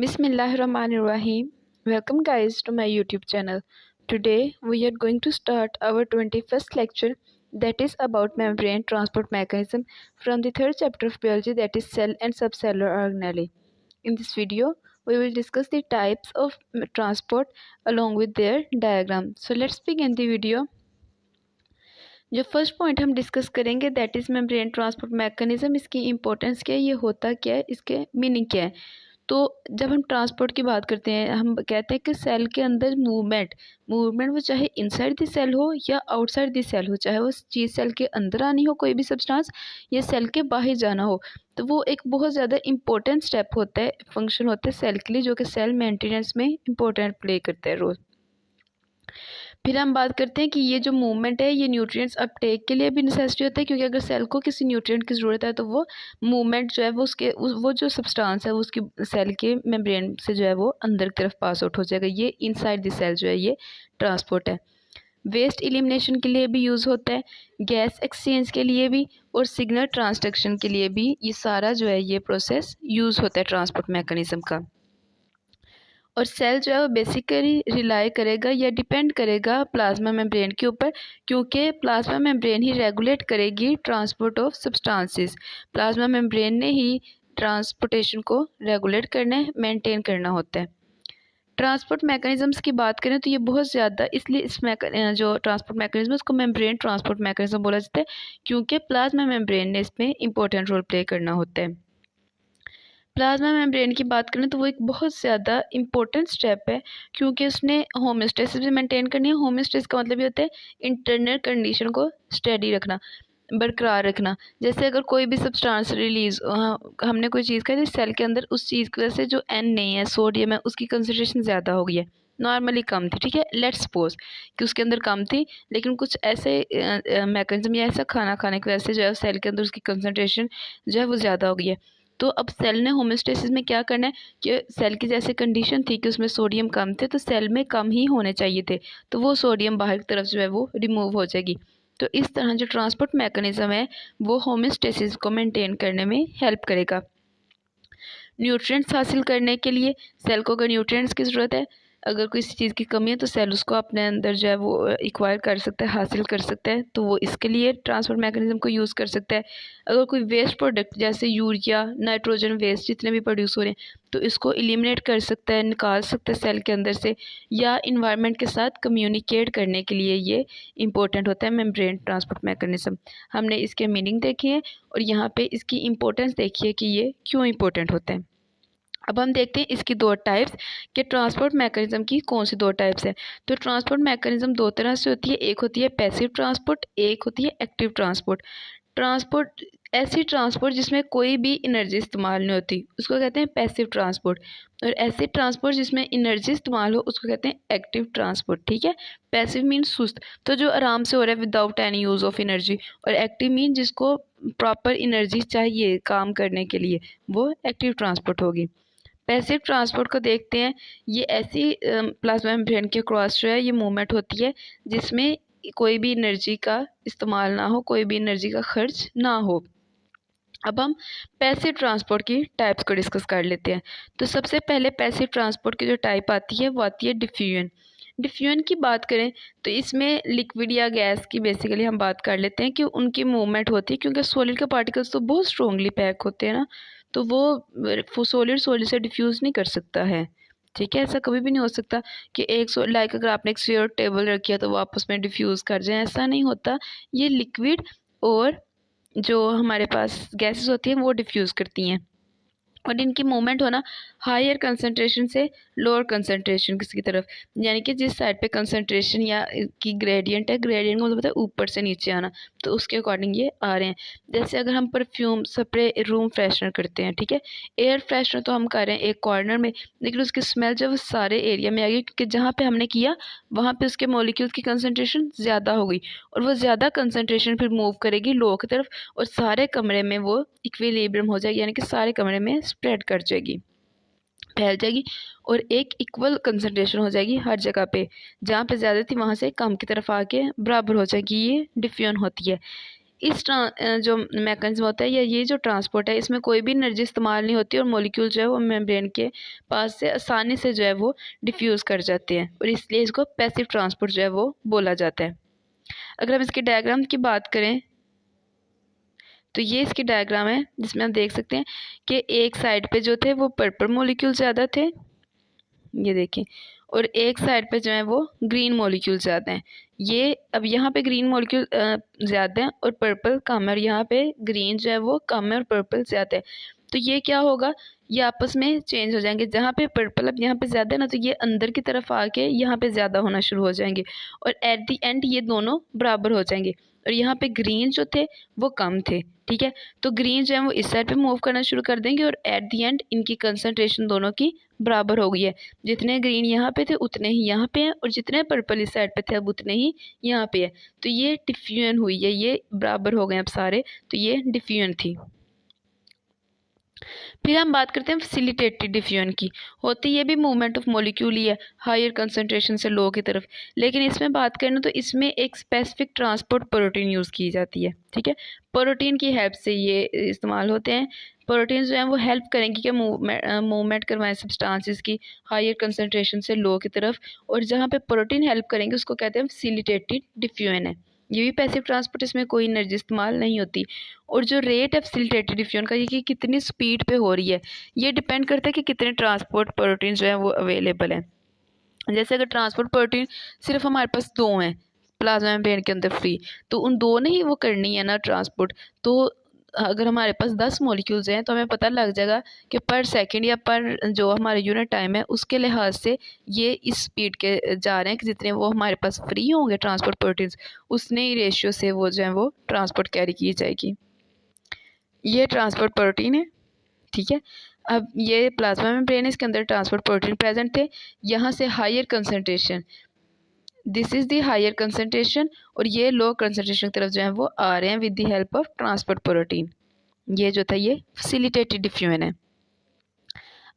Bismillahirrahmanirrahim. Welcome guys to my YouTube channel. Today we are going to start our 21st lecture that is about membrane transport mechanism from the third chapter of biology, that is cell and subcellular organelle. In this video we will discuss the types of transport along with their diagram. So let's begin the video. जो first point हम discuss करेंगे that is membrane transport mechanism. इसकी importance क्या है, ये होता क्या है, इसके मीनिंग क्या है। तो जब हम ट्रांसपोर्ट की बात करते हैं हम कहते हैं कि सेल के अंदर मूवमेंट वो चाहे इनसाइड द सेल हो या आउटसाइड द सेल हो, चाहे वो चीज़ सेल के अंदर आनी हो कोई भी सब्सटेंस या सेल के बाहर जाना हो, तो वो एक बहुत ज़्यादा इंपॉर्टेंट स्टेप होता है, फंक्शन होता है सेल के लिए, जो कि सेल मेंटेनेंस में इंपॉर्टेंट प्ले करता है रोल। फिर हम बात करते हैं कि ये जो मूवमेंट है ये न्यूट्रिएंट्स अपटेक के लिए भी नेसेसिटी होता है, क्योंकि अगर सेल को किसी न्यूट्रिएंट की ज़रूरत है तो वो मूवमेंट जो है वो वो जो सब्सटेंस है वो उसकी सेल के मेम्ब्रेन से जो है वो अंदर की तरफ पास आउट हो जाएगा। ये इनसाइड द सेल जो है ये ट्रांसपोर्ट है। वेस्ट एलिमिनेशन के लिए भी यूज़ होता है, गैस एक्सचेंज के लिए भी और सिग्नल ट्रांसडक्शन के लिए भी ये सारा जो है ये प्रोसेस यूज़ होता है ट्रांसपोर्ट मैकेनिज्म का। और सेल जो है वो बेसिकली रिलाई करेगा या डिपेंड करेगा प्लाज्मा मेम्ब्रेन के ऊपर, क्योंकि प्लाज्मा मेम्ब्रेन ही रेगुलेट करेगी transport of substances. Plasma membrane ने ही ट्रांसपोर्टेशन को रेगुलेट करना है, मेंटेन करना होता है। ट्रांसपोर्ट मैकेनिज्म्स की बात करें तो ये बहुत ज़्यादा, इसलिए इस जो ट्रांसपोर्ट मैकेनिज्म है उसको मेम्ब्रेन ट्रांसपोर्ट मैकेनिज्म बोला जाता है, क्योंकि प्लाज्मा मेम्ब्रेन ने इसमें इंपॉर्टेंट रोल प्ले करना होता है। प्लाज्मा मेम्ब्रेन की बात करें तो वो एक बहुत ज़्यादा इंपॉर्टेंट स्टेप है, क्योंकि उसने होम्योस्टेसिस भी मेंटेन करनी है। होम्योस्टेसिस का मतलब ये होता है इंटरनल कंडीशन को स्टेडी रखना, बरकरार रखना। जैसे अगर कोई भी सब्सटेंस रिलीज हमने कोई चीज़ खाई तो सेल के अंदर उस चीज़ की वजह से जो एन नहीं है, सोडियम है, उसकी कंसनट्रेशन ज़्यादा हो गई है, नॉर्मली कम थी, ठीक है, लेट्स सपोज कि उसके अंदर कम थी, लेकिन कुछ ऐसे मैकेनिज्म या ऐसा खाना खाने की वजह से जो है सेल के अंदर उसकी कंसनट्रेशन जो है वो ज़्यादा हो गई है। तो अब सेल ने होम्योस्टेसिस में क्या करना है कि सेल की जैसे कंडीशन थी कि उसमें सोडियम कम थे तो सेल में कम ही होने चाहिए थे, तो वो सोडियम बाहर की तरफ जो है वो रिमूव हो जाएगी। तो इस तरह जो ट्रांसपोर्ट मैकेनिज्म है वो होम्योस्टेसिस को मेंटेन करने में हेल्प करेगा। न्यूट्रिएंट्स हासिल करने के लिए सेल को अगर न्यूट्रिएंट्स की ज़रूरत है, अगर किसी चीज़ की कमी है तो सेल उसको अपने अंदर जो है वो एक्वायर कर सकता है, हासिल कर सकता है, तो वो इसके लिए ट्रांसपोर्ट मैकेनिज्म को यूज़ कर सकता है। अगर कोई वेस्ट प्रोडक्ट जैसे यूरिया, नाइट्रोजन वेस्ट जितने भी प्रोड्यूस हो रहे हैं तो इसको एलिमिनेट कर सकता है, निकाल सकता है सेल के अंदर से, या इन्वायरमेंट के साथ कम्युनिकेट करने के लिए ये इंपॉर्टेंट होता है मेम्ब्रेन ट्रांसपोर्ट मैकेनिज्म। हमने इसके मीनिंग देखी है और यहाँ पे इसकी इंपॉर्टेंस देखिए कि ये क्यों इंपॉर्टेंट होते हैं। अब हम देखते हैं इसकी दो टाइप्स कि ट्रांसपोर्ट मैकेनिज्म की कौन सी दो टाइप्स है। तो ट्रांसपोर्ट मैकेनिज्म दो तरह से होती है, एक होती है पैसिव ट्रांसपोर्ट, एक होती है एक्टिव ट्रांसपोर्ट। ट्रांसपोर्ट ऐसी ट्रांसपोर्ट जिसमें कोई भी एनर्जी इस्तेमाल नहीं होती उसको कहते हैं पैसिव ट्रांसपोर्ट, और ऐसे ट्रांसपोर्ट जिसमें एनर्जी इस्तेमाल हो उसको कहते हैं एक्टिव ट्रांसपोर्ट, ठीक है। पैसिव मीन सुस्त, तो जो आराम से हो रहा है without any use of energy, और एक्टिव मीन जिसको प्रॉपर एनर्जी चाहिए काम करने के लिए, वो एक्टिव ट्रांसपोर्ट होगी। पैसिव ट्रांसपोर्ट को देखते हैं, ये ऐसी प्लाज्मा मेम्ब्रेन के क्रॉस जो है ये मूवमेंट होती है जिसमें कोई भी एनर्जी का इस्तेमाल ना हो, कोई भी एनर्जी का खर्च ना हो। अब हम पैसिव ट्रांसपोर्ट की टाइप्स को डिस्कस कर लेते हैं। तो सबसे पहले पैसिव ट्रांसपोर्ट की जो टाइप आती है वो आती है डिफ्यूजन। डिफ्यूजन की बात करें तो इसमें लिक्विड या गैस की बेसिकली हम बात कर लेते हैं कि उनकी मूवमेंट होती है, क्योंकि सॉलिड के पार्टिकल्स तो बहुत स्ट्रॉन्गली पैक होते हैं ना, तो वो सॉलिड से डिफ्यूज़ नहीं कर सकता है, ठीक है। ऐसा कभी भी नहीं हो सकता कि लाइक अगर आपने एक स्फीयर टेबल रखी है तो वो आपस में डिफ्यूज़ कर जाए, ऐसा नहीं होता। ये लिक्विड और जो हमारे पास गैसेस होती हैं वो डिफ्यूज़ करती हैं, और इनकी मूवमेंट होना हायर कंसंट्रेशन से लोअर कंसंट्रेशन की तरफ, यानी कि जिस साइड पे कंसंट्रेशन या की ग्रेडियंट है, ग्रेडियंट का मतलब होता है ऊपर से नीचे आना, तो उसके अकॉर्डिंग ये आ रहे हैं। जैसे अगर हम परफ्यूम स्प्रे रूम फ्रेशनर करते हैं, ठीक है, एयर फ्रेशनर तो हम कर रहे हैं एक कॉर्नर में, लेकिन उसकी स्मेल जब सारे एरिया में आ गई, क्योंकि जहाँ पे हमने किया वहाँ पे उसके मॉलिक्यूल्स की कंसनट्रेशन ज़्यादा हो गई, और वो ज़्यादा कंसनट्रेशन फिर मूव करेगी लो की तरफ, और सारे कमरे में वो इक्विलिब्रियम हो जाएगी, यानी कि सारे कमरे में स्प्रेड कर जाएगी, फैल जाएगी, और एक इक्वल कंसंट्रेशन हो जाएगी हर जगह पे, जहाँ पे ज़्यादा थी वहाँ से कम की तरफ आके बराबर हो जाएगी। ये डिफ्यूजन होती है। इस जो मैकेनिज्म होता है या ये जो ट्रांसपोर्ट है, इसमें कोई भी एनर्जी इस्तेमाल नहीं होती और मॉलिक्यूल जो है वो मेम्ब्रेन के पास से आसानी से जो है वो डिफ्यूज़ कर जाते हैं, और इसलिए इसको पैसिव ट्रांसपोर्ट जो है वो बोला जाता है। अगर हम इसके डायग्राम की बात करें तो ये इसकी डायग्राम है, जिसमें हम देख सकते हैं कि एक साइड पे जो थे वो पर्पल मॉलिक्यूल ज़्यादा थे, ये देखें, और एक साइड पे जो है वो ग्रीन मॉलिक्यूल ज़्यादा हैं। ये अब यहाँ पे ग्रीन मॉलिक्यूल ज़्यादा हैं और पर्पल कम है, और यहाँ पे ग्रीन जो है वो कम है और पर्पल ज़्यादा है। तो ये क्या होगा, ये आपस में चेंज हो जाएंगे। जहाँ पे पर्पल अब यहाँ पे ज़्यादा है ना, तो ये अंदर की तरफ आके यहाँ पे ज़्यादा होना शुरू हो जाएंगे, और एट दी एंड ये दोनों बराबर हो जाएंगे। और यहाँ पे ग्रीन जो थे वो कम थे, ठीक है। तो ग्रीन जो है वो इस साइड पे मूव करना शुरू कर देंगे, और एट दी एंड इनकी कंसंट्रेशन दोनों की बराबर हो गई है। जितने ग्रीन यहाँ पे थे उतने ही यहाँ पे हैं, और जितने पर्पल इस साइड पे थे अब उतने ही यहाँ पे है। तो ये डिफ्यूजन हुई है, ये बराबर हो गए अब सारे, तो ये डिफ्यूजन थी। फिर हम बात करते हैं फैसिलिटेटेड डिफ्यूजन की। होती ये भी मूवमेंट ऑफ मॉलिक्यूल ही है, हायर कंसंट्रेशन से लो की तरफ, लेकिन इसमें बात करें तो इसमें एक स्पेसिफिक ट्रांसपोर्ट प्रोटीन यूज़ की जाती है, ठीक है। प्रोटीन की हेल्प से ये इस्तेमाल होते हैं। प्रोटीन जो हैं वो हेल्प करेंगे कि मूवमेंट करवाएं सब्सटेंसेस की हायर कंसंट्रेशन से लो की तरफ, और जहाँ पे प्रोटीन हेल्प करेंगे उसको कहते हैं फैसिलिटेटेड डिफ्यूजन है। ये भी पैसिव ट्रांसपोर्ट, इसमें कोई एनर्जी इस्तेमाल नहीं होती। और जो रेट है फैसिलिटेटेड डिफ्यूजन का, ये कि कितनी स्पीड पे हो रही है, ये डिपेंड करता है कि कितने ट्रांसपोर्ट प्रोटीन जो है वो अवेलेबल है। जैसे अगर ट्रांसपोर्ट प्रोटीन सिर्फ हमारे पास 2 हैं प्लाज्मा मेम्ब्रेन के अंदर फ्री, तो उन 2 ने ही वो करनी है ना ट्रांसपोर्ट। तो अगर हमारे पास 10 मॉलिक्यूल्स हैं तो हमें पता लग जाएगा कि पर सेकंड या पर जो हमारा यूनिट टाइम है उसके लिहाज से ये इस स्पीड के जा रहे हैं कि जितने वो हमारे पास फ्री होंगे ट्रांसपोर्ट प्रोटीन्स, उतने ही रेशियो से वो जो है वो ट्रांसपोर्ट कैरी की जाएगी। ये ट्रांसपोर्ट प्रोटीन है, ठीक है। अब ये प्लाज्मा मेम्ब्रेन है, इसके अंदर ट्रांसपोर्ट प्रोटीन प्रेजेंट थे। यहाँ से higher concentration, this is the higher concentration, और ये लो कंसंट्रेशन की तरफ जो है वो आ रहे हैं with the help of transport protein. ये जो था ये फैसिलिटेटेड डिफ्यूजन है।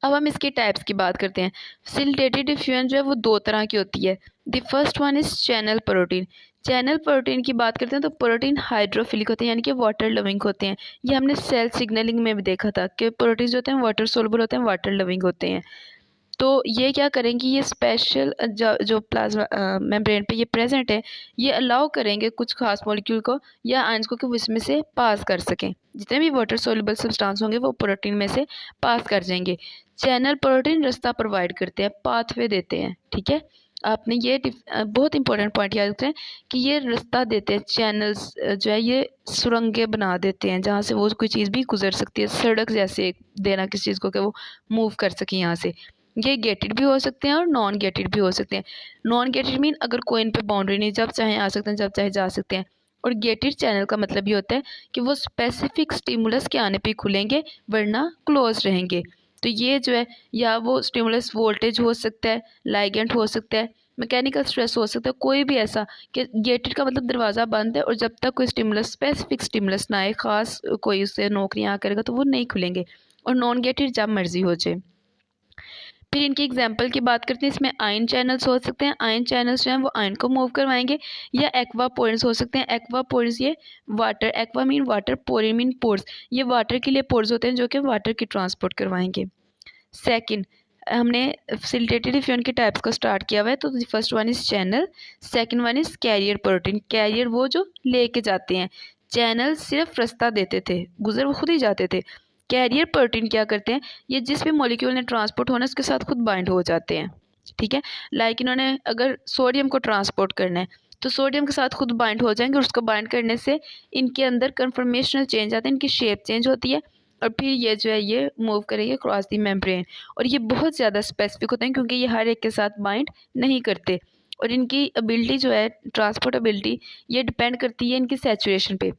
अब हम इसके टाइप्स की बात करते हैं। फैसिलिटेटेड डिफ्यूजन जो है वो 2 तरह की होती है। The first one is channel protein. Channel protein की बात करते हैं तो प्रोटीन हाइड्रोफिलिक होते हैं, यानी कि वाटर लविंग होते हैं। ये हमने सेल सिग्नलिंग में भी देखा था कि प्रोटीन जो होते हैं वाटर सोलुबल होते हैं, वाटर लविंग होते हैं। तो ये क्या करेंगी, ये स्पेशल जो प्लाज्मा मेम्ब्रेन पे ये प्रेजेंट है, ये अलाउ करेंगे कुछ खास मॉलिक्यूल को या आयंस को कि वो इसमें से पास कर सकें। जितने भी वाटर सोल्यूबल सब्सटेंस होंगे वो प्रोटीन में से पास कर जाएंगे। चैनल प्रोटीन रास्ता प्रोवाइड करते हैं, पाथवे देते हैं, ठीक है। आपने ये बहुत इंपॉर्टेंट पॉइंट याद रखते हैं कि ये रास्ता देते हैं, चैनल्स जो है ये सुरंगें बना देते हैं जहाँ से वो कोई चीज़ भी गुजर सकती है, सड़क जैसे देना किसी चीज़ को कि वो मूव कर सके यहाँ से। ये गेटेड भी हो सकते हैं और नॉन गेटेड भी हो सकते हैं। नॉन गेटेड मीन अगर कोई इन पे बाउंड्री नहीं, जब चाहे आ सकते हैं, जब चाहे जा सकते हैं। और गेटेड चैनल का मतलब ये होता है कि वो स्पेसिफिक स्टिमुलस के आने पे खुलेंगे, वरना क्लोज रहेंगे। तो ये जो है, या वो स्टिमुलस वोल्टेज हो सकता है, लाइगेंट हो सकता है, मैकेनिकल स्ट्रेस हो सकता है, कोई भी ऐसा कि गेटेड का मतलब दरवाज़ा बंद है और जब तक कोई स्टिमुलस स्पेसिफिक स्टिमुलस ना आए, ख़ास कोई उससे नौकरियाँ करेगा तो वो नहीं खुलेंगे। और नॉन गेटेड जब मर्जी हो जाए। फिर इनकी एग्जांपल की बात करते हैं, इसमें आयन चैनल्स हो सकते हैं। आयन चैनल्स जो हैं वो आयन को मूव करवाएंगे, या एक्वा पोर्स हो सकते हैं। एक्वा पोर्स ये water, aqua mean water, porin mean pores, ये वाटर के लिए पोर्स होते हैं जो कि वाटर की ट्रांसपोर्ट करवाएंगे। सेकंड, हमने फैसिलिटेटेड डिफ्यूजन के टाइप्स का स्टार्ट किया हुआ है। तो first one is channel, second one is carrier protein. Carrier वो जो लेके जाते हैं, चैनल सिर्फ रास्ता देते थे, गुजर वो खुद ही जाते थे। कैरियर प्रोटीन क्या करते हैं, ये जिस भी मॉलिक्यूल ने ट्रांसपोर्ट होना है उसके साथ खुद बाइंड हो जाते हैं, ठीक है। लाइक इन्होंने अगर सोडियम को ट्रांसपोर्ट करना है तो सोडियम के साथ खुद बाइंड हो जाएंगे, और उसको बाइंड करने से इनके अंदर कन्फर्मेशनल चेंज आते हैं, इनकी शेप चेंज होती है, और फिर ये जो है ये मूव करेंगे क्रॉस दी मेम्ब्रेन। और ये बहुत ज़्यादा स्पेसिफिक होते हैं क्योंकि ये हर एक के साथ बाइंड नहीं करते, और इनकी एबिलिटी जो है ट्रांसपोर्ट एबिलिटी, ये डिपेंड करती है इनकी सैचुरेशन पे।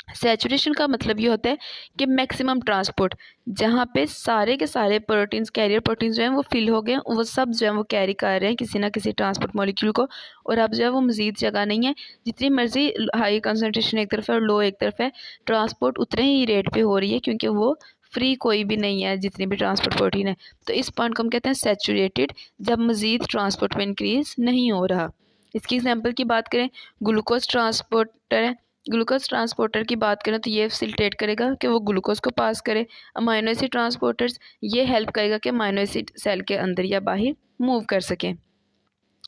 सैचुरेशन का मतलब ये होता है कि मैक्सिमम ट्रांसपोर्ट, जहाँ पे सारे के सारे प्रोटीन्स, कैरियर प्रोटीन्स जो हैं वो फिल हो गए हैं, वो सब जो है वो कैरी कर रहे हैं किसी ना किसी ट्रांसपोर्ट मॉलिक्यूल को, और अब जो है वो मज़ीद जगह नहीं है। जितनी मर्जी हाई कंसनट्रेशन एक तरफ है और लो एक तरफ है, ट्रांसपोर्ट उतने ही रेट पे हो रही है क्योंकि वो फ्री कोई भी नहीं है जितनी भी ट्रांसपोर्ट प्रोटीन है। तो इस पॉइंट को हम कहते हैं सैचुरेटेड, जब मज़ीद ट्रांसपोर्ट में इंक्रीज़ नहीं हो रहा। इसकी एग्जाम्पल की बात करें, ग्लूकोज ट्रांसपोर्टर है, ग्लूकोज ट्रांसपोर्टर की बात करें तो ये फैसिलिटेट करेगा कि वो ग्लूकोज को पास करे। अमाइनो एसिड ट्रांसपोर्टर्स ये हेल्प करेगा कि अमाइनो एसिड सेल के अंदर या बाहर मूव कर सकें।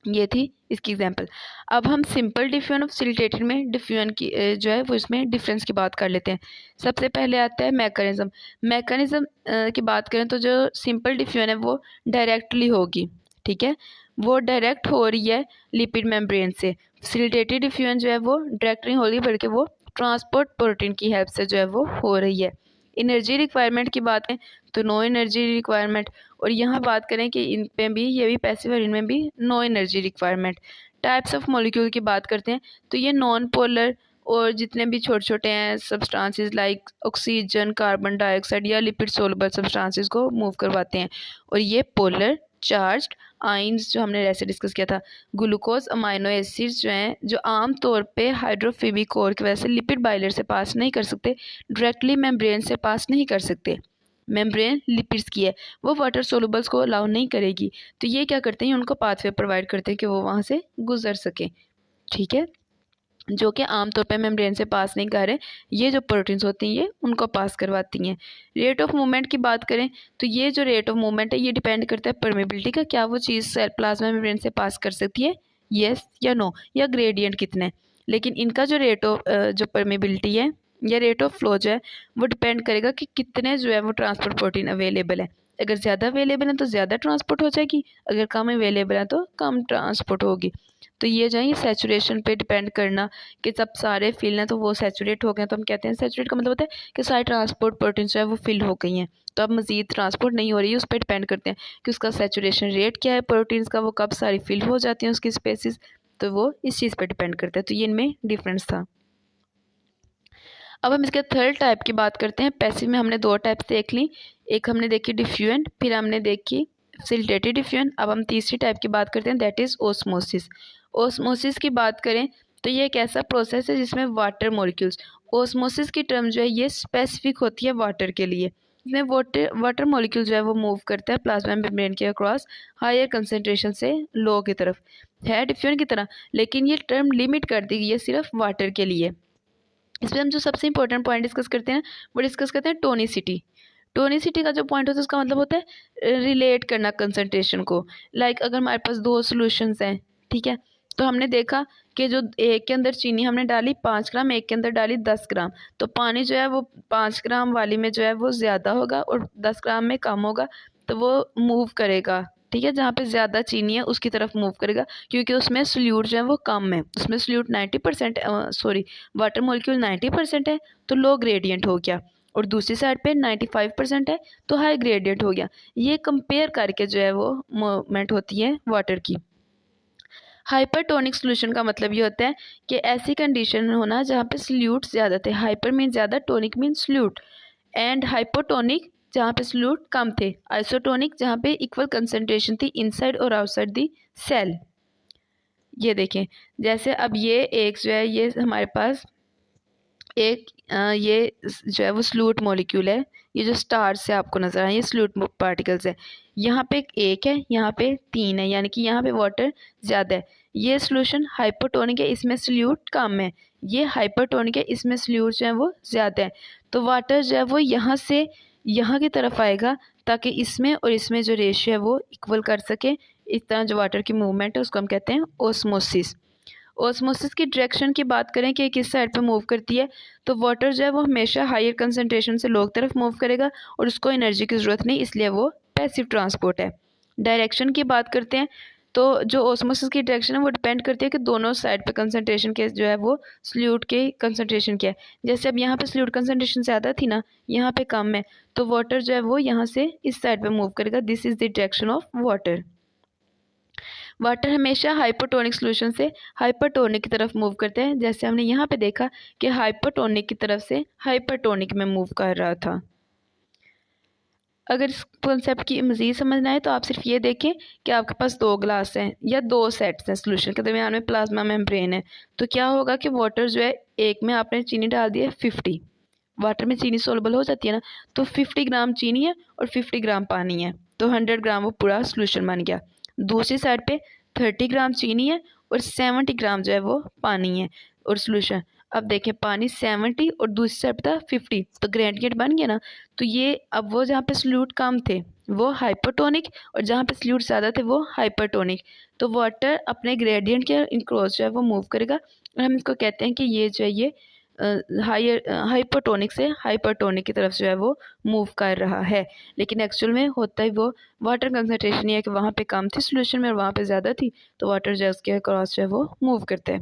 ये थी इसकी एग्जांपल। अब हम सिंपल डिफ्यूजन और फैसिलिटेटेड में डिफ्यूजन की जो है वो इसमें डिफरेंस की बात कर लेते हैं। सबसे पहले आता है मैकेनिज्म। मैकेनिज्म की बात करें तो जो सिंपल डिफ्यूजन है वो डायरेक्टली होगी, ठीक है, वो डायरेक्ट हो रही है लिपिड मेम्ब्रेन से। फैसिलिटेटेड डिफ्यूजन जो है वो डायरेक्ट नहीं हो रही बल्कि वो ट्रांसपोर्ट प्रोटीन की हेल्प से जो है वो हो रही है। एनर्जी रिक्वायरमेंट की बात है तो नो एनर्जी रिक्वायरमेंट, और यहाँ बात करें कि इन पे भी ये भी पैसिव और इनमें भी no energy requirement. Types of molecule की बात करते हैं तो ये नॉन पोलर और जितने भी छोटे छोटे हैं substances like oxygen, carbon dioxide या लिपिड सोलबल सब्सटेंसेस को मूव करवाते हैं। और ये पोलर चार्ज्ड आइंस जो हमने ऐसे डिस्कस किया था। ग्लूकोज अमाइनो एसिड्स जो हैं जो आम तौर पे हाइड्रोफोबिक कोर की वजह से लिपिड बाइलर से पास नहीं कर सकते, डायरेक्टली मेम्ब्रेन से पास नहीं कर सकते। मेम्ब्रेन लिपिड्स की है, वो वाटर सोलुबल्स को अलाउ नहीं करेगी, तो ये क्या करते हैं उनको पाथवे प्रोवाइड करते हैं कि वो वहाँ से गुजर सकें, ठीक है, जो कि आमतौर पे मेम्ब्रेन से पास नहीं कर रहे। ये जो प्रोटीन्स होती हैं ये उनको पास करवाती हैं। रेट ऑफ मूवमेंट की बात करें तो ये जो रेट ऑफ मूवमेंट है ये डिपेंड करता है परमेबिलिटी का, क्या वो चीज़ सेल प्लाज्मा मेम्ब्रेन से पास कर सकती है, येस या नो, या ग्रेडियंट कितना है। लेकिन इनका जो रेट ऑफ जो परमेबिलिटी है या रेट ऑफ फ्लो जो है वो डिपेंड करेगा कि कितने जो है वो ट्रांसपोर्ट प्रोटीन अवेलेबल है। अगर ज़्यादा अवेलेबल है तो ज़्यादा ट्रांसपोर्ट हो जाएगी, अगर कम अवेलेबल है तो कम ट्रांसपोर्ट होगी। तो ये जो है ये सैचुरेशन पे डिपेंड करना कि जब सारे फिल हैं तो वो सैचुरेट हो गए, तो हम कहते हैं सैचुरेट का मतलब होता है कि सारी ट्रांसपोर्ट प्रोटीन जो है वो फिल हो गई हैं, तो अब मज़ीद ट्रांसपोर्ट नहीं हो रही है, उस पर डिपेंड करते हैं कि उसका सैचुरेशन रेट क्या है प्रोटीन्स का, वो कब सारी फिल हो जाती हैं उसकी स्पेसिस, तो वो इस चीज़ पर डिपेंड करता है। तो ये इनमें डिफरेंस था। अब हम इसके थर्ड टाइप की बात करते हैं। पैसिव में हमने दो टाइप्स देख ली, एक हमने देखी डिफ्यूजन, फिर हमने देखी फैसिलिटेटेड डिफ्यूजन। अब हम तीसरी टाइप की बात करते हैं, दैट इज़ ओस्मोसिस। ओस्मोसिस की बात करें तो ये एक ऐसा प्रोसेस है जिसमें वाटर मॉलिक्यूल्स, ओस्मोसिस की टर्म जो है ये स्पेसिफिक होती है वाटर के लिए, इसमें वाटर मॉलिक्यूल जो है वो मूव करता है प्लाज्मा मेम्ब्रेन के अक्रॉस हायर कंसनट्रेशन से लो की तरफ, है डिफ्यूजन की तरह, लेकिन ये टर्म लिमिट कर दी गई है सिर्फ वाटर के लिए। इसमें हम जो सबसे इंपॉर्टेंट पॉइंट डिस्कस करते हैं वो डिस्कस करते हैं टोनिसिटी। टोनिसिटी का जो पॉइंट होता है उसका मतलब होता है रिलेट करना कंसंट्रेशन को। लाइक अगर हमारे पास दो सॉल्यूशंस हैं, ठीक है, तो हमने देखा कि जो एक के अंदर चीनी हमने डाली 5 ग्राम, एक के अंदर डाली 10 ग्राम, तो पानी जो है वो 5 ग्राम वाली में जो है वो ज़्यादा होगा और 10 ग्राम में कम होगा, तो वो मूव करेगा, ठीक है, जहाँ पे ज़्यादा चीनी है उसकी तरफ मूव करेगा, क्योंकि उसमें सोल्यूट जो है वो कम है, उसमें सोल्यूट 90% सॉरी वाटर मॉलिक्यूल 90% है तो लो ग्रेडियंट हो गया, और दूसरी साइड पे 95% है तो हाई ग्रेडियंट हो गया। ये कंपेयर करके जो है वो मूवमेंट होती है वाटर की। हाइपरटोनिक सोल्यूशन का मतलब ये होता है कि ऐसी कंडीशन होना जहाँ पे सोल्यूट ज़्यादा थे, हाइपर मीन ज़्यादा, tonic mean solute, and hypotonic जहाँ पे सोल्यूट कम थे, आइसोटोनिक जहाँ पे इक्वल कंसंट्रेशन थी इनसाइड और आउटसाइड दी सेल। ये देखें, जैसे अब ये एक जो है ये हमारे पास एक ये जो है वो सोल्यूट मॉलिक्यूल है, ये जो स्टार से आपको नजर आए ये सोल्यूट पार्टिकल्स है, यहाँ पे एक है, यहाँ पे 3 है, यानी कि यहाँ पे वाटर ज़्यादा है। ये सोल्यूशन हाइपोटोनिक है, इसमें सोल्यूट कम है, ये हाइपरटोनिक है, इसमें सोल्यूट जो है वो ज़्यादा है, तो वाटर जो है वो यहाँ से यहाँ की तरफ आएगा ताकि इसमें और इसमें जो रेशियो है वो इक्वल कर सके। इस तरह जो वाटर की मूवमेंट है उसको हम कहते हैं ओस्मोसिस। ओस्मोसिस की डायरेक्शन की बात करें कि किस साइड पे मूव करती है, तो वाटर जो है वो हमेशा हायर कंसंट्रेशन से लो तरफ मूव करेगा और उसको एनर्जी की ज़रूरत नहीं, इसलिए वो पैसिव ट्रांसपोर्ट है। डायरेक्शन की बात करते हैं तो जो ओस्मोसिस की डायरेक्शन है वो डिपेंड करती है कि दोनों साइड पे कंसंट्रेशन के जो है वो सोल्यूट के कंसंट्रेशन क्या है। जैसे अब यहाँ पे सोल्यूट कंसंट्रेशन ज़्यादा थी ना, यहाँ पे कम है, तो वाटर जो है वो यहाँ से इस साइड पे मूव करेगा, this is the direction of water. Water हमेशा हाइपोटोनिक सॉल्यूशन से हाइपरटोनिक की तरफ मूव करते हैं, जैसे हमने यहाँ पे देखा कि हाइपोटोनिक की तरफ से हाइपरटोनिक में मूव कर रहा था। अगर इस कॉन्सेप्ट की मज़ीद समझना है तो आप सिर्फ ये देखें कि आपके पास 2 ग्लास हैं या 2 सेट्स हैं, सोल्यूशन के दरमियान में प्लाज्मा मेम्ब्रेन है, तो क्या होगा कि वाटर जो है एक में आपने चीनी डाल दी है 50, वाटर में चीनी सोलबल हो जाती है ना, तो 50 ग्राम चीनी है और 50 ग्राम पानी है, तो 100 ग्राम वो पूरा सोल्यूशन बन गया। दूसरी साइड पे 30 ग्राम चीनी है और 70 ग्राम जो है वो पानी है और सोल्यूशन। अब देखें पानी 70 और दूसरी साइड था 50, तो ग्रेडियंट बन गया ना। तो ये अब वो जहाँ पे सल्यूट कम थे वो हाइपोटोनिक और जहाँ पे सल्यूट ज़्यादा थे वो हाइपरटोनिक। तो वाटर अपने ग्रेडियंट के इनक्रॉस जो है वो मूव करेगा और हम इसको कहते हैं कि ये जो है ये हाइपोटोनिक से हाइपरटोनिक की तरफ जो है वो मूव कर रहा है। लेकिन एक्चुअल में होता ही वो वाटर कंसनट्रेशन ये है कि वहाँ पे कम थी सोल्यूशन में और वहाँ पे ज़्यादा थी, तो वाटर जो है उसके क्रॉस जो है वो मूव करते हैं।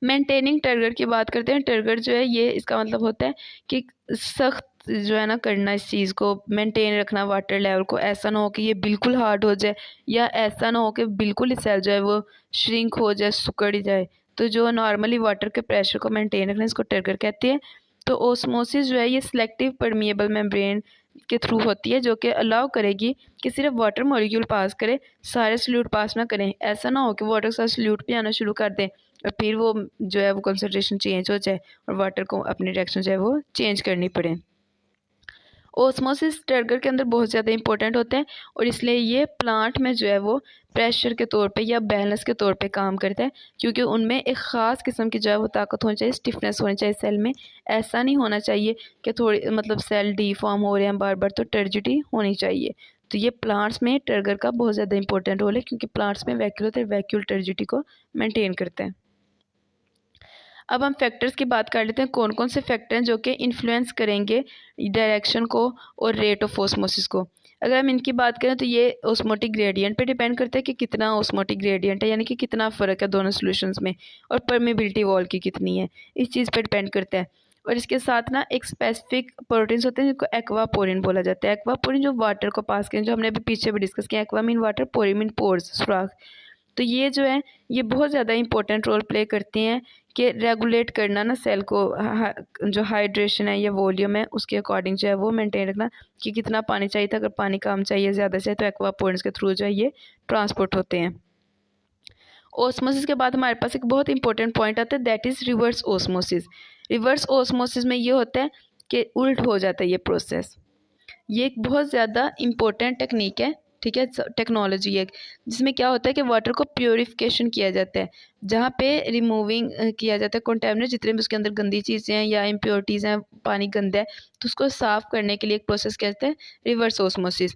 मेंटेनिंग टर्गर की बात करते हैं। टर्गर जो है ये इसका मतलब होता है कि सख्त जो है ना करना, इस चीज़ को मेंटेन रखना वाटर लेवल को। ऐसा ना हो कि ये बिल्कुल हार्ड हो जाए या ऐसा ना हो कि बिल्कुल ही सेल जो है वो श्रिंक हो जाए, सिकुड़ जाए। तो जो नॉर्मली वाटर के प्रेशर को मेंटेन रखना इसको टर्गर कहते हैं। तो ओस्मोसिस जो है ये सिलेक्टिव परमिएबल मेम्ब्रेन के थ्रू होती है जो कि अलाउ करेगी कि सिर्फ वाटर मॉलिक्यूल पास करे, सारे सल्यूट पास ना करें। ऐसा ना हो कि वाटर के साथ सल्यूट भी आना शुरू कर दें और फिर वो जो है वो कंसंट्रेशन चेंज हो जाए और वाटर को अपनी डायरेक्शन जो है वो चेंज करनी पड़े। ओस्मोसिस टर्गर के अंदर बहुत ज़्यादा इंपॉर्टेंट होते हैं और इसलिए ये प्लांट में जो है वो प्रेशर के तौर पे या बैलेंस के तौर पे काम करता है, क्योंकि उनमें एक ख़ास किस्म की जो है वो ताकत होनी चाहिए, स्टिफनेस होनी चाहिए सेल में। ऐसा नहीं होना चाहिए कि थोड़ी मतलब सेल डीफॉर्म हो रहे हैं बार बार, तो टर्जिडिटी होनी चाहिए। तो ये प्लांट्स में टर्गर का बहुत ज़्यादा इंपॉर्टेंट रोल है, क्योंकि प्लांट्स में वैक्यूल होते हैं, वैक्यूल टर्जिडिटी को मेनटेन करते हैं। अब हम फैक्टर्स की बात कर लेते हैं, कौन कौन से फैक्टर हैं जो कि इन्फ्लुएंस करेंगे डायरेक्शन को और रेट ऑफ ऑस्मोसिस को। अगर हम इनकी बात करें तो ये ऑस्मोटिक ग्रेडियंट पे डिपेंड करता है कि कितना ऑस्मोटिक ग्रेडियंट है, यानी कि कितना फ़र्क है दोनों सॉल्यूशंस में, और परमेबिलिटी वॉल की कितनी है, इस चीज़ पे डिपेंड करता है। और इसके साथ ना एक स्पेसिफिक प्रोटीन्स होते हैं जिनको एक्वापोरिन बोला जाता है। एक्वापोरिन जो वाटर को पास करें, जो हमने अभी पीछे भी डिस्कस किया, aqua mean water, porin mean pores, सुराख। तो ये जो है ये बहुत ज़्यादा इंपॉर्टेंट रोल प्ले करती हैं कि रेगुलेट करना ना सेल को, जो हाइड्रेशन है या वॉल्यूम है उसके अकॉर्डिंग जो है वो मेंटेन रखना कि कितना पानी चाहिए था। अगर पानी कम चाहिए ज़्यादा चाहिए तो एक्वापोरेंट्स के थ्रू जो है ये ट्रांसपोर्ट होते हैं। ओस्मोसिस के बाद हमारे पास एक बहुत इंपॉर्टेंट पॉइंट आता है, that is reverse osmosis. Reverse osmosis में ये होता है कि उल्ट हो जाता है ये प्रोसेस। ये एक बहुत ज़्यादा इम्पोर्टेंट टेक्निक है, ठीक है, टेक्नोलॉजी है, जिसमें क्या होता है कि वाटर को प्योरिफिकेशन किया जाता है, जहाँ पे रिमूविंग किया जाता है कंटेमिनेट, जितने भी उसके अंदर गंदी चीज़ें हैं या इम्प्योरिटीज़ हैं, पानी गंदा है, तो उसको साफ़ करने के लिए एक प्रोसेस कहते हैं रिवर्स ओस्मोसिस।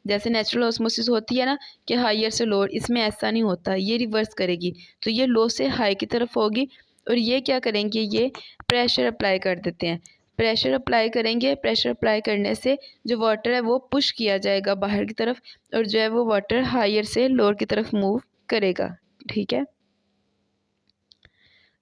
जैसे नेचुरल ओस्मोसिस होती है ना कि हायर से लोअर, इसमें ऐसा नहीं होता, ये रिवर्स करेगी। तो ये लो से हाई की तरफ होगी और ये क्या करेंगे, ये प्रेशर अप्लाई कर देते हैं। प्रेशर अप्लाई करेंगे, प्रेशर अप्लाई करने से जो वाटर है वो पुश किया जाएगा बाहर की तरफ और जो है वो वाटर हायर से लोअर की तरफ मूव करेगा, ठीक है।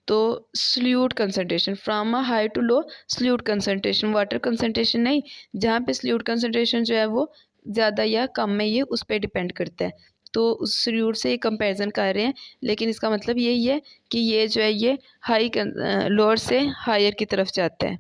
तो solute concentration, from a high to low solute concentration, water concentration नहीं, जहाँ पे सल्यूट कंसंट्रेशन जो है वो ज़्यादा या कम में, ये उस पर डिपेंड करता है। तो उस सल्यूट से ये कंपैरिजन कर रहे हैं, लेकिन इसका मतलब यही है कि ये जो है ये हाई लोअर से हायर की तरफ जाता है।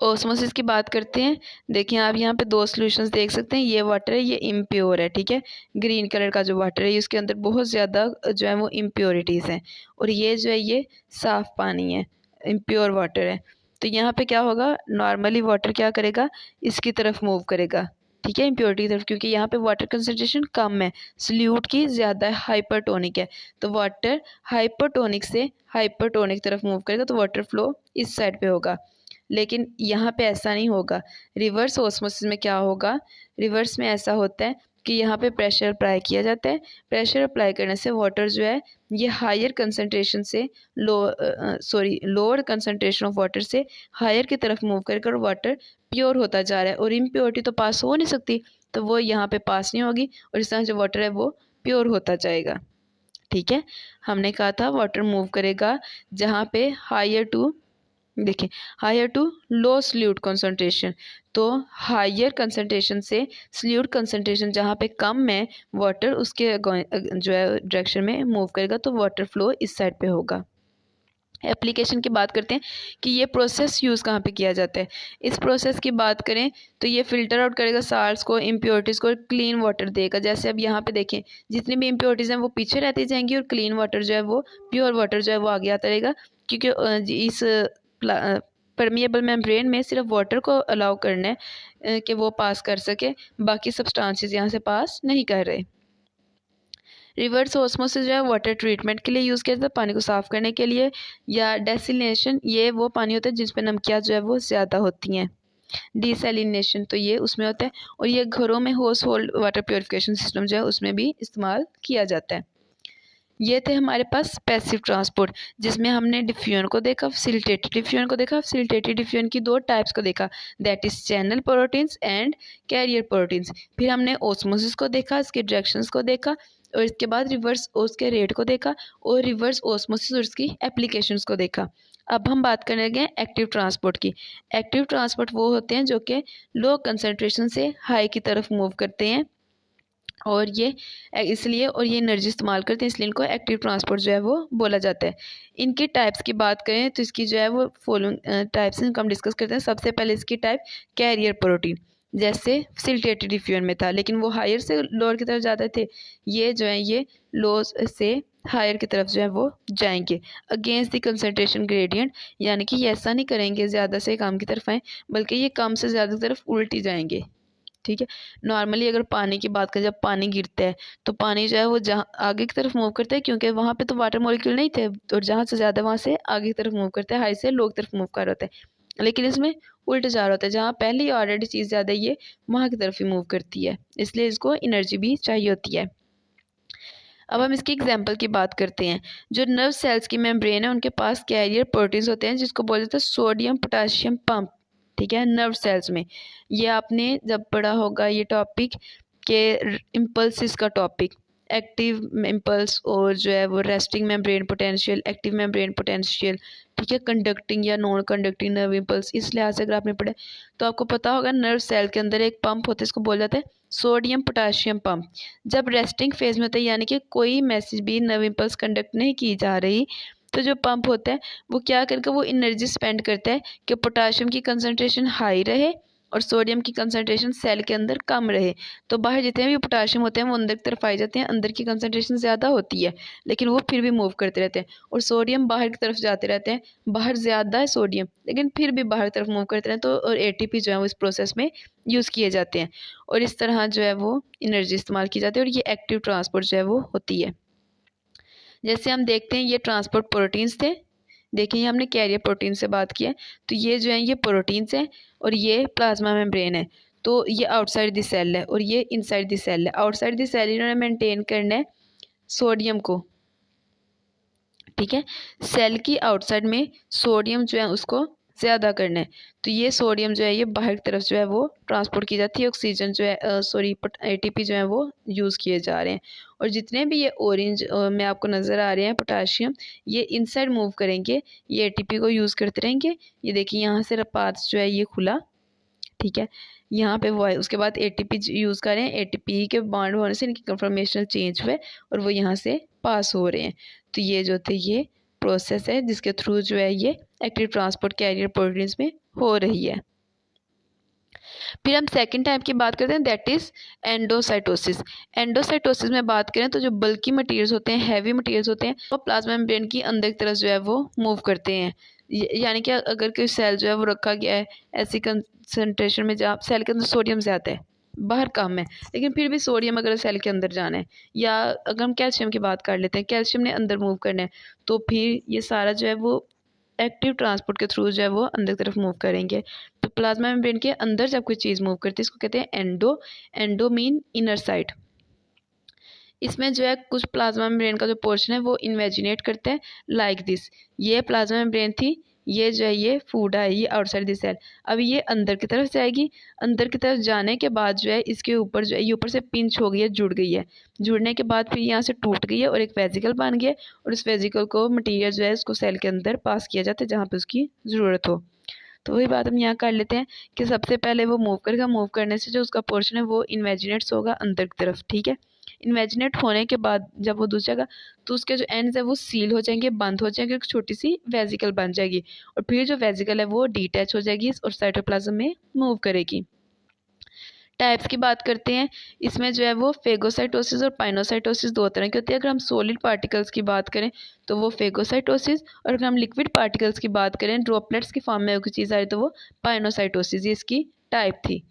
ओस्मोसिस की बात करते हैं। देखिए आप यहाँ पे दो सॉल्यूशंस देख सकते हैं, ये वाटर है, ये इम्प्योर है, ठीक है। ग्रीन कलर का जो वाटर है उसके अंदर बहुत ज़्यादा जो है वो इम्प्योरिटीज़ हैं और ये जो है ये साफ़ पानी है, इम्प्योर वाटर है। तो यहाँ पे क्या होगा, नॉर्मली वाटर क्या करेगा, इसकी तरफ मूव करेगा, ठीक है, इम्प्योरिटी की तरफ, क्योंकि यहाँ पे वाटर कंसनट्रेशन कम है, सल्यूट की ज़्यादा है, हाइपरटोनिक है। तो वाटर हाइपरटोनिक से हाइपरटोनिक तरफ मूव करेगा, तो वाटर फ्लो इस साइड पे होगा। लेकिन यहाँ पे ऐसा नहीं होगा। रिवर्स ऑस्मोसिस में क्या होगा, रिवर्स में ऐसा होता है कि यहाँ पे प्रेशर अप्लाई किया जाता है। प्रेशर अप्लाई करने से वाटर जो है ये हायर कंसंट्रेशन से लोअर कंसंट्रेशन ऑफ वाटर से हायर की तरफ मूव कर वाटर प्योर होता जा रहा है और इम्प्योरिटी तो पास हो नहीं सकती, तो वो यहाँ पे पास नहीं होगी और इस तरह जो वाटर है वो प्योर होता जाएगा, ठीक है। हमने कहा था वाटर मूव करेगा जहाँ पे हायर टू, देखिए higher to low solute concentration, तो हायर कंसंट्रेशन से सल्यूट कंसंट्रेशन जहाँ पे कम है वाटर, उसके जो है डायरेक्शन में मूव करेगा, तो वाटर फ्लो इस साइड पे होगा। एप्लीकेशन की बात करते हैं कि ये प्रोसेस यूज़ कहाँ पे किया जाता है। इस प्रोसेस की बात करें तो ये फ़िल्टर आउट करेगा साल्ट्स को, इम्प्योरिटीज़ को, और क्लीन वाटर देगा। जैसे अब यहाँ पे देखें जितनी भी इम्प्योरिटीज़ हैं वो पीछे रहती जाएंगी और क्लीन वाटर जो है वो, प्योर वाटर जो है वो आगे आता रहेगा, क्योंकि इस परमिएबल मेम्ब्रेन में सिर्फ वाटर को अलाउ करना है कि वो पास कर सके, बाकी सब्सटेंसेस यहाँ से पास नहीं कर रहे। रिवर्स ऑस्मोसिस जो है वाटर ट्रीटमेंट के लिए यूज़ किया जाता है, पानी को साफ़ करने के लिए। या डेसिलिनेशन, ये वो पानी होता है जिसमें नमकियाँ जो है वो ज़्यादा होती हैं। डिसैलिनेशन तो ये उसमें होता है। और ये घरों में house hold water purification system जो है उसमें भी इस्तेमाल किया जाता है। ये थे हमारे पास पैसिव ट्रांसपोर्ट, जिसमें हमने डिफ्यूजन को देखा, फैसिलिटेटेड डिफ्यूजन को देखा। फैसिलिटेटेड डिफ्यूजन की दो टाइप्स को देखा, that is channel proteins and carrier proteins. फिर हमने ओस्मोसिस को देखा, इसके डायरेक्शंस को देखा, और इसके बाद रिवर्स ओस के रेट को देखा, और रिवर्स ओस्मोसिस और इसकी एप्लीकेशंस को देखा। अब हम बात करने लगे एक्टिव ट्रांसपोर्ट की। एक्टिव ट्रांसपोर्ट वो होते हैं जो कि लो कंसनट्रेशन से हाई की तरफ मूव करते हैं, और ये इसलिए और ये एनर्जी इस्तेमाल करते हैं, इसलिए इनको एक्टिव ट्रांसपोर्ट जो है वो बोला जाता है। इनकी टाइप्स की बात करें तो इसकी जो है वो फॉलोइंग टाइप्स हम डिस्कस करते हैं। सबसे पहले इसकी टाइप कैरियर प्रोटीन, जैसे फैसिलिटेटेड डिफ्यूजन में था, लेकिन वो हायर से लोअर की तरफ जाते थे। ये जो है ये लो से हायर की तरफ जो है वो जाएंगे अगेंस्ट द कंसनट्रेशन ग्रेडियंट, यानी कि ये ऐसा नहीं करेंगे ज़्यादा से कम की तरफ आए, बल्कि ये कम से ज़्यादा की तरफ उल्टी जाएंगे। ठीक है। नॉर्मली अगर पानी की बात करें, जब पानी गिरता है तो पानी जो है वो जहाँ आगे की तरफ मूव करता है, क्योंकि वहाँ पे तो वाटर मॉलिक्यूल नहीं थे, और जहाँ से ज़्यादा वहाँ से आगे की तरफ मूव करता है, हाई से लो की तरफ मूव कर रहा होता है। लेकिन इसमें उल्टा जा रहा होता है, जहाँ पहले ही ऑलरेडी चीज़ ज़्यादा ये वहाँ की तरफ ही मूव करती है, इसलिए इसको एनर्जी भी चाहिए होती है। अब हम इसकी एग्जाम्पल की बात करते हैं। जो नर्व सेल्स की मेम्ब्रेन है उनके पास कैरियर प्रोटीन्स होते हैं, जिसको बोलते हैं सोडियम पोटाशियम पंप। ठीक है, नर्व सेल्स में। ये आपने जब पढ़ा होगा ये टॉपिक के इम्पल्सिस का टॉपिक, एक्टिव इम्पल्स और जो है वो resting membrane potential, active membrane potential. ठीक है, कंडक्टिंग या नॉन कंडक्टिंग नर्व इम्पल्स, इस लिहाज से अगर आपने पढ़ा तो आपको पता होगा नर्व सेल के अंदर एक पंप होता है, इसको बोला जाता है सोडियम पोटाशियम पंप। जब रेस्टिंग फेज में होता है, यानी कि कोई मैसेज भी नर्व इम्पल्स कंडक्ट नहीं की जा रही, तो जो पंप होता है वो क्या करके वो एनर्जी स्पेंड करता है कि पोटाशियम की कंसनट्रेशन हाई रहे और सोडियम की कंसनट्रेशन सेल के अंदर कम रहे। तो बाहर जितने भी पोटाशियम होते हैं वो अंदर की तरफ आए जाते हैं, अंदर की कंसनट्रेशन ज़्यादा होती है, लेकिन वो फिर भी मूव करते रहते हैं। और सोडियम बाहर की तरफ जाते रहते हैं, बाहर ज़्यादा है सोडियम, लेकिन फिर भी बाहर की तरफ मूव करते रहते हैं। तो और एटीपी जो है वो इस प्रोसेस में यूज़ किए जाते हैं, और इस तरह जो है वो एनर्जी इस्तेमाल की जाती है, और ये एक्टिव ट्रांसपोर्ट जो है वो होती है। जैसे हम देखते हैं ये ट्रांसपोर्ट प्रोटीन्स थे। देखिए हमने कैरियर प्रोटीन से बात किया, तो ये जो है ये प्रोटीन्स हैं, और ये प्लाज्मा मेम्ब्रेन है। तो ये आउटसाइड द सेल है और ये इनसाइड द सेल है। आउटसाइड द सेल इन्होंने मेंटेन करना है सोडियम को। ठीक है, सेल की आउटसाइड में सोडियम जो है उसको ज़्यादा करना है। तो ये सोडियम जो है ये बाहर की तरफ जो है वो ट्रांसपोर्ट की जाती है। ऑक्सीजन जो है सॉरी एटीपी जो है वो यूज़ किए जा रहे हैं। और जितने भी ये ऑरेंज में आपको नज़र आ रहे हैं पोटाशियम, ये इनसाइड मूव करेंगे, ये एटीपी को यूज़ करते रहेंगे। ये देखिए यहाँ से पाथ जो है ये खुला। ठीक है, यहाँ पे वो है, उसके बाद एटीपी यूज़ कर रहे हैं, एटीपी के बॉन्ड होने से इनकी कंफर्मेशनल चेंज हुए और वो यहाँ से पास हो रहे हैं। तो ये जो थे ये प्रोसेस है जिसके थ्रू जो है ये एक्टिव ट्रांसपोर्ट कैरियर प्रोटीन्स में हो रही है। फिर हम सेकंड टाइप की बात करते हैं, दैट इज़ एंडोसाइटोसिस। एंडोसाइटोसिस में बात करें तो जो बल्की मटेरियल्स होते हैं, हैवी मटेरियल्स होते हैं, वो प्लाज्मा मेम्ब्रेन की अंदर की तरफ जो है वो मूव करते हैं। यानी कि अगर कोई सेल जो है वो रखा गया है ऐसी कंसनट्रेशन में जहाँ सेल के अंदर सोडियम ज़्यादा है, बाहर कम है, लेकिन फिर भी सोडियम अगर सेल के अंदर जाना है, या अगर हम कैल्शियम की बात कर लेते हैं, कैल्शियम ने अंदर मूव करना है, तो फिर ये सारा जो है वो एक्टिव ट्रांसपोर्ट के थ्रू जो है वो अंदर की तरफ मूव करेंगे। तो प्लाज्मा मेम्ब्रेन के अंदर जब कोई चीज़ मूव करती है इसको कहते हैं endo. Endo mean inner side. इसमें जो है कुछ प्लाज्मा मेम्ब्रेन का जो पोर्शन है वो इन्वेजिनेट करते हैं लाइक दिस। ये प्लाज्मा मेम्ब्रेन थी, ये जो है ये फूड है, ये आउटसाइड द सेल। अब ये अंदर की तरफ जाएगी, अंदर की तरफ जाने के बाद जो है इसके ऊपर जो है ये ऊपर से पिंच हो गई है, जुड़ गई है। जुड़ने के बाद फिर यहाँ से टूट गई है और एक वेजिकल बन गया, और उस वेजिकल को मटीरियल जो है उसको सेल के अंदर पास किया जाता है जहाँ पे उसकी ज़रूरत हो। तो वही बात हम यहाँ कर लेते हैं कि सबसे पहले वो मूव करेगा, मूव करने से जो उसका पोर्शन है वो इन्वेजिनेट्स होगा अंदर की तरफ। ठीक है, इन्वेजिनेट होने के बाद जब वो दूसरी जगह, तो उसके जो एंड्स है वो सील हो जाएंगे, बंद हो जाएंगे, एक छोटी सी वेजिकल बन जाएगी, और फिर जो वेजिकल है वो डिटैच हो जाएगी और साइटोप्लाज्म में मूव करेगी। टाइप्स की बात करते हैं, इसमें जो है वो फेगोसाइटोसिस और पाइनोसाइटोसिस दो तरह की होती है। अगर हम सॉलिड पार्टिकल्स की बात करें तो वो फेगोसाइटोसिस, और अगर हम लिक्विड पार्टिकल्स की बात करें, ड्रॉपलेट्स की फॉर्म में कोई चीज़ आ रही तो वो पाइनोसाइटोसिस, ये इसकी टाइप थी।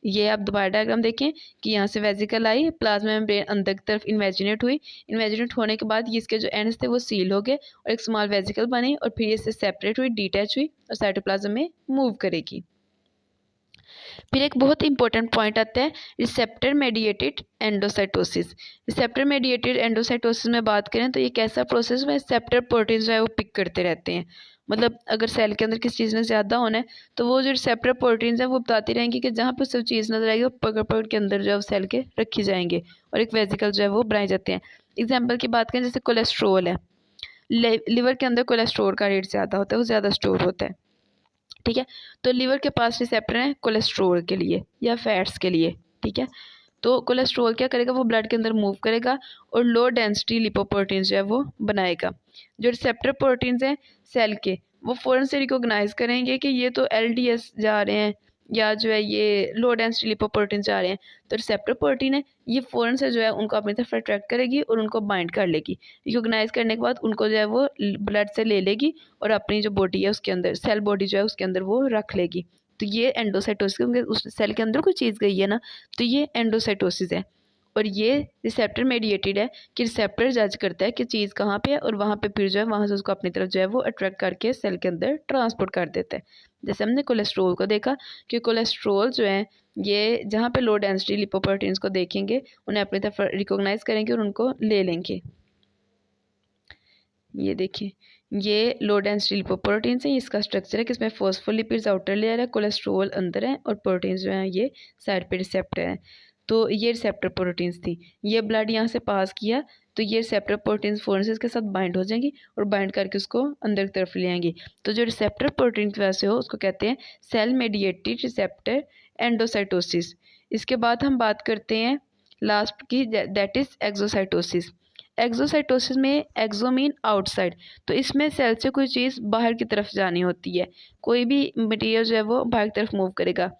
ये आप दोबारा डायग्राम देखें कि यहाँ से वेजिकल आई, प्लाज्मा मेम्ब्रेन अंदर की तरफ इन्वेजिनेट हुई, इन्वेजिनेट होने के बाद ये इसके जो एंड्स थे वो सील हो गए और एक स्मॉल वेजिकल बनी और फिर ये इससे सेपरेट हुई, डिटैच हुई और साइटोप्लाज्म में मूव करेगी। फिर एक बहुत इंपॉर्टेंट पॉइंट आता है receptor mediated endocytosis. Receptor mediated endocytosis में बात करें तो ये कैसा प्रोसेस है, रिसेप्टर प्रोटीन जो है वो पिक करते रहते हैं। मतलब अगर सेल के अंदर किसी चीज़ ने ज़्यादा होना है तो वो जो रिसेप्टर प्रोटीन्स हैं वो बताती रहेंगी कि जहाँ पर सब चीज़ नजर आएगी वो पकड़ पकड़ के अंदर जो है सेल के रखी जाएंगे और एक वेजिकल जो है वो बनाए जाते हैं। एग्जाम्पल की बात करें जैसे कोलेस्ट्रोल है, लिवर के अंदर कोलेस्ट्रोल का रेट ज़्यादा होता है, वो ज़्यादा स्टोर होता है, ठीक है। तो लिवर के पास रिसेप्टर है कोलेस्ट्रोल के लिए या फैट्स के लिए, ठीक है। तो कोलेस्ट्रोल क्या करेगा, वो ब्लड के अंदर मूव करेगा और लो डेंसिटी लिपोप्रोटीन्स जो है वो बनाएगा। जो रिसेप्टर प्रोटीन्स हैं सेल के, वो फ़ौरन से रिकॉग्नाइज करेंगे कि ये तो एलडीएस जा रहे हैं या जो है ये लो डेंसिटी लिपोप्रोटीन्स जा रहे हैं। तो रिसेप्टर प्रोटीन है, ये फ़ौरन से जो है उनको अपनी तरफ अट्रैक्ट करेगी और उनको बाइंड कर लेगी। रिकॉग्नाइज करने के बाद उनको जो है वो ब्लड से ले लेगी और अपनी जो बॉडी है उसके अंदर, सेल बॉडी जो है उसके अंदर वो रख लेगी। तो ये एंडोसाइटोसिस, क्योंकि उस सेल के अंदर कोई चीज़ गई है ना, तो ये एंडोसाइटोसिस है। और ये रिसेप्टर मेडिएटेड है कि रिसेप्टर जज करता है कि चीज़ कहाँ पे है और वहाँ पे फिर जो है वहाँ से उसको अपनी तरफ जो है वो अट्रैक्ट करके सेल के अंदर ट्रांसपोर्ट कर देता है। जैसे हमने कोलेस्ट्रोल को देखा कि कोलेस्ट्रोल जो है ये जहाँ पे लो डेंसिटी लिपोप्रोटीन्स को देखेंगे उन्हें अपनी तरफ रिकॉग्नाइज करेंगे और उनको ले लेंगे। ये देखिए ये लो डेंसिटी लिपोप्रोटीन्स है, इसका स्ट्रक्चर है कि इसमें फॉस्फोलिपिड्स आउटर लेयर है, कोलेस्ट्रॉल अंदर है और प्रोटीन्स जो हैं ये साइड पे रिसेप्टर हैं। तो ये रिसेप्टर प्रोटीन्स थी, ये ब्लड यहाँ से पास किया तो ये रिसेप्टर प्रोटीन्स फ़ौरन से इसके साथ बाइंड हो जाएंगी और बाइंड करके उसको अंदर की तरफ ले आएंगी। तो जो रिसेप्टर प्रोटीन की वजह से हो उसको कहते हैं सेल मेडिएटेड रिसेप्टर एंडोसाइटोसिस। इसके बाद हम बात करते हैं लास्ट की, दैट इज़ एक्सोसाइटोसिस। एक्सोसाइटोसिस में एक्सो मीन आउटसाइड, तो इसमें सेल से कोई चीज़ बाहर की तरफ जानी होती है, कोई भी मटेरियल जो है वो बाहर की तरफ मूव करेगा।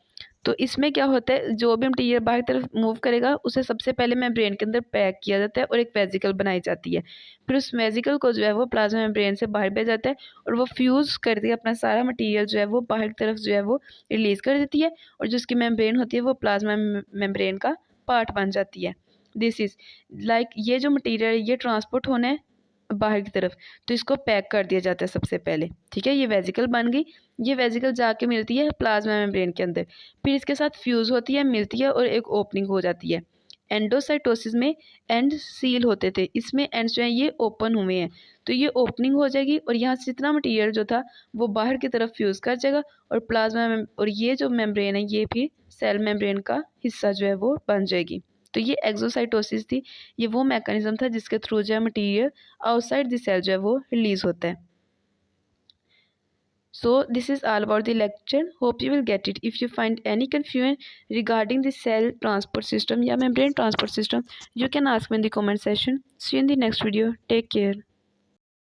तो इसमें क्या होता है, जो भी मटेरियल बाहर की तरफ मूव करेगा उसे सबसे पहले मेम्ब्रेन के अंदर पैक किया जाता है और एक वेजिकल बनाई जाती है। फिर उस वेजिकल को जो है वो प्लाज्मा मेम्ब्रेन से बाहर भेजा जाता है और वो फ्यूज़ कर दिया अपना सारा मटेरियल जो है वो बाहर की तरफ जो है वो रिलीज़ कर देती है और जो उसकी मेम्ब्रेन होती है वो प्लाज्मा मेम्ब्रेन का पार्ट बन जाती है। दिस इज़ लाइक ये जो मटेरियल है ये ट्रांसपोर्ट होना है बाहर की तरफ, तो इसको पैक कर दिया जाता है सबसे पहले, ठीक है। ये वेजिकल बन गई, ये वेजिकल जाके मिलती है प्लाज्मा मेम्ब्रेन के अंदर, फिर इसके साथ फ्यूज़ होती है, मिलती है और एक ओपनिंग हो जाती है। एंडोसाइटोसिस में एंड सील होते थे, इसमें एंड्स जो हैं ये ओपन हुए हैं, तो ये ओपनिंग हो जाएगी और यहाँ से जितना मटीरियल जो था वो बाहर की तरफ फ्यूज़ कर जाएगा और प्लाज्मा और ये जो मेम्ब्रेन है ये फिर सेल मेम्ब्रेन का हिस्सा जो है वो बन जाएगी। तो ये एक्सोसाइटोसिस थी, ये वो मैकेनिज्म था जिसके थ्रू जो है मटीरियल आउटसाइड द सेल जो है वो रिलीज होता है। So this is all about the lecture. Hope you will get it. If you find any confusion regarding the cell transport system या membrane transport system, you can ask me in the comment section. See you in the next video. Take care.